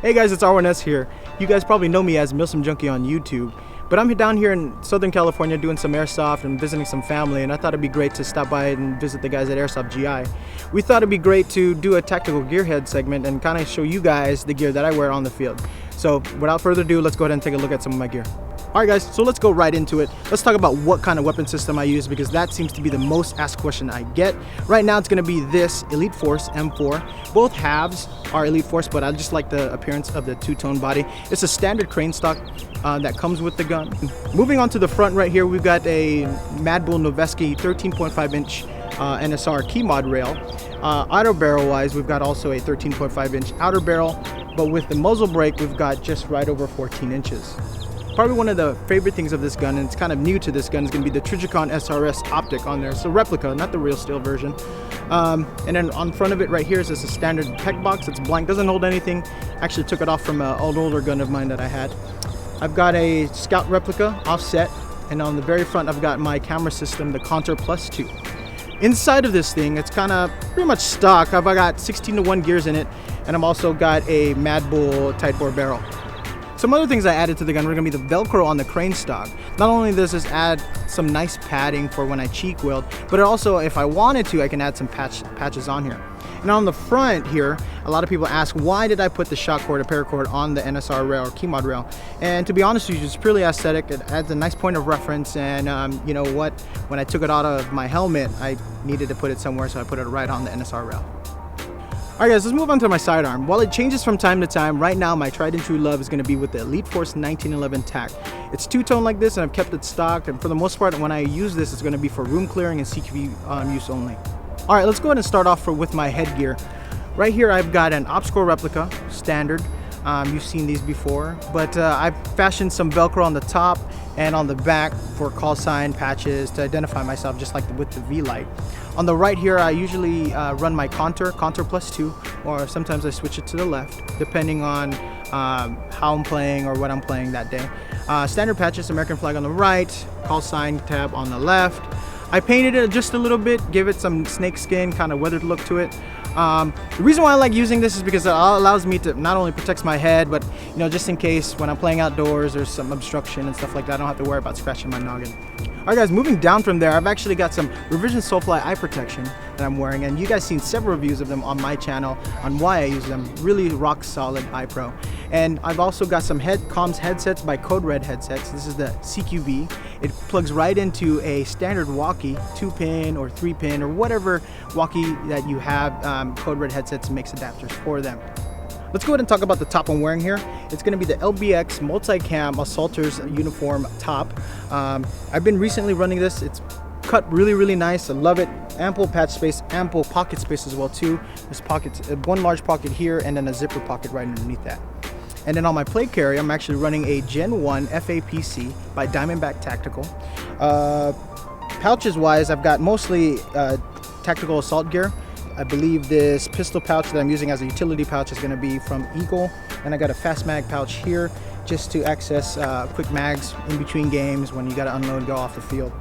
Hey guys, it's R1S here. You guys probably know me as Milsim Junkie on YouTube, but I'm down here in Southern California doing some Airsoft and visiting some family, and I thought it'd be great to stop by and visit the guys at Airsoft GI. We thought it'd be great to do a tactical gearhead segment and kind of show you guys the gear that I wear on the field. So without further ado, let's go ahead and take a look at some of my gear. Alright guys, so let's go right into it. Let's talk about what kind of weapon system I use, because that seems to be the most asked question I get. Right now it's going to be this Elite Force M4. Both halves are Elite Force, but I just like the appearance of the two-tone body. It's a standard crane stock that comes with the gun. Moving on to the front right here, we've got a Mad Bull Noveski 13.5 inch NSR key mod rail. Outer barrel wise, we've got also a 13.5 inch outer barrel, but with the muzzle brake, we've got just right over 14 inches. Probably one of the favorite things of this gun, and it's kind of new to this gun, is going to be the Trijicon SRS optic on there. It's a replica, not the real steel version. And then on front of it right here is just a standard tech box. It's blank, doesn't hold anything. Actually took it off from an older gun of mine that I had. I've got a Scout replica offset, and on the very front I've got my camera system, the Contour Plus 2. Inside of this thing, it's kind of pretty much stock. I've got 16:1 gears in it, and I've also got a Mad Bull tight bore barrel. Some other things I added to the gun were going to be the Velcro on the crane stock. Not only does this add some nice padding for when I cheek weld, but it also, if I wanted to, I can add some patches on here. And on the front here, a lot of people ask, why did I put the shock cord or paracord on the NSR rail or key mod rail? And to be honest with you, it's purely aesthetic. It adds a nice point of reference, and you know what? When I took it out of my helmet, I needed to put it somewhere, so I put it right on the NSR rail. Alright guys, let's move on to my sidearm. While it changes from time to time, right now my tried and true love is going to be with the Elite Force 1911 TAC. It's two-tone like this, and I've kept it stocked, and for the most part when I use this, it's going to be for room clearing and CQB use only. Alright, let's go ahead and start off with my headgear. Right here I've got an OpsCore replica, standard. You've seen these before, but I've fashioned some Velcro on the top and on the back for call sign patches to identify myself, just like with the V-light. On the right here, I usually run my Contour Plus 2, or sometimes I switch it to the left, depending on how I'm playing or what I'm playing that day. Standard patches, American flag on the right, call sign tab on the left. I painted it just a little bit, give it some snake skin, kind of weathered look to it. The reason why I like using this is because it allows me to not only protect my head, but you know, just in case when I'm playing outdoors there's some obstruction and stuff like that, I don't have to worry about scratching my noggin. Alright guys, moving down from there, I've actually got some Revision Soulfly eye protection that I'm wearing, and you guys seen several reviews of them on my channel on why I use them. Really rock solid eye pro. And I've also got some comms headsets by Code Red headsets. This is the CQB. It plugs right into a standard walkie, 2-pin or 3-pin or whatever walkie that you have. Code Red headsets makes adapters for them. Let's go ahead and talk about the top I'm wearing here. It's going to be the LBX Multicam Assaulters uniform top. I've been recently running this. It's cut really nice. I love it. Ample patch space, ample pocket space as well too. There's pockets, one large pocket here, and then a zipper pocket right underneath that. And then on my plate carry, I'm actually running a Gen 1 FAPC by Diamondback Tactical. Pouches wise, I've got mostly tactical assault gear. I believe this pistol pouch that I'm using as a utility pouch is going to be from Eagle, and I got a fast mag pouch here just to access quick mags in between games when you got to unload and go off the field.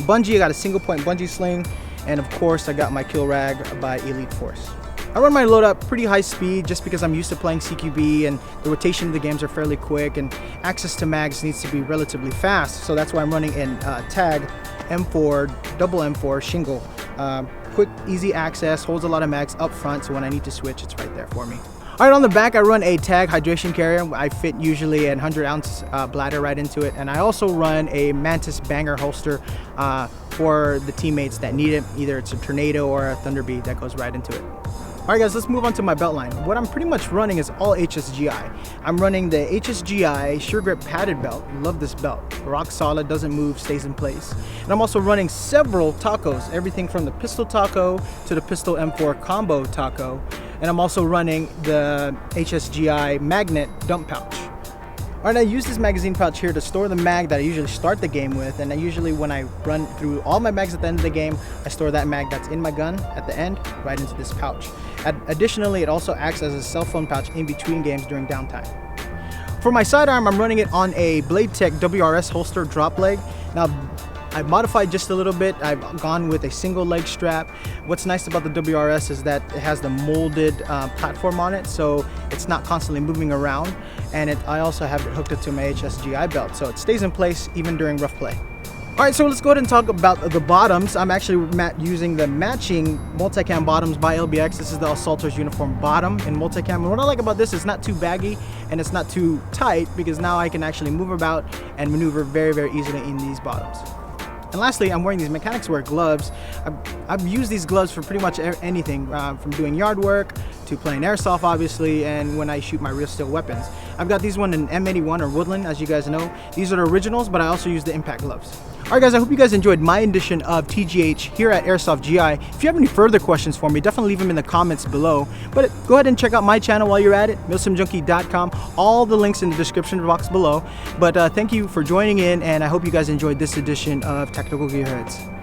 Bungie, I got a single point Bungie sling, and of course I got my kill rag by Elite Force. I run my load up pretty high speed just because I'm used to playing CQB, and the rotation of the games are fairly quick, and access to mags needs to be relatively fast, so that's why I'm running in tag M4 double M4 shingle. Quick, easy access, holds a lot of mags up front, so when I need to switch, it's right there for me. Alright, on the back I run a tag hydration carrier. I fit usually a 100-ounce bladder right into it, and I also run a Mantis banger holster for the teammates that need it. Either it's a Tornado or a Thunderbee that goes right into it. Alright guys, let's move on to my belt line. What I'm pretty much running is all HSGI. I'm running the HSGI Sure Grip padded belt. Love this belt. Rock solid, doesn't move, stays in place. And I'm also running several tacos, everything from the pistol taco to the pistol M4 combo taco. And I'm also running the HSGI magnet dump pouch. Alright, I use this magazine pouch here to store the mag that I usually start the game with, and I usually, when I run through all my mags at the end of the game, I store that mag that's in my gun at the end right into this pouch. Additionally, it also acts as a cell phone pouch in between games during downtime. For my sidearm, I'm running it on a Blade Tech WRS holster drop leg. Now, I've modified just a little bit. I've gone with a single leg strap. What's nice about the WRS is that it has the molded platform on it, so it's not constantly moving around. And I also have it hooked up to my Hsgi belt, so it stays in place even during rough play. All right, so let's go ahead and talk about the bottoms. I'm actually using the matching multicam bottoms by LBX. This is the Assaulter's uniform bottom in multicam. And what I like about this is it's not too baggy and it's not too tight, because now I can actually move about and maneuver very, very easily in these bottoms. And lastly, I'm wearing these mechanics wear gloves. I've used these gloves for pretty much anything, from doing yard work to playing airsoft, obviously, and when I shoot my real steel weapons. I've got these one in M81 or Woodland, as you guys know. These are the originals, but I also use the impact gloves. Alright guys, I hope you guys enjoyed my edition of TGH here at Airsoft GI. If you have any further questions for me, definitely leave them in the comments below. But go ahead and check out my channel while you're at it, MilsimJunkie.com. All the links in the description box below. But thank you for joining in, and I hope you guys enjoyed this edition of Tactical Gearheads.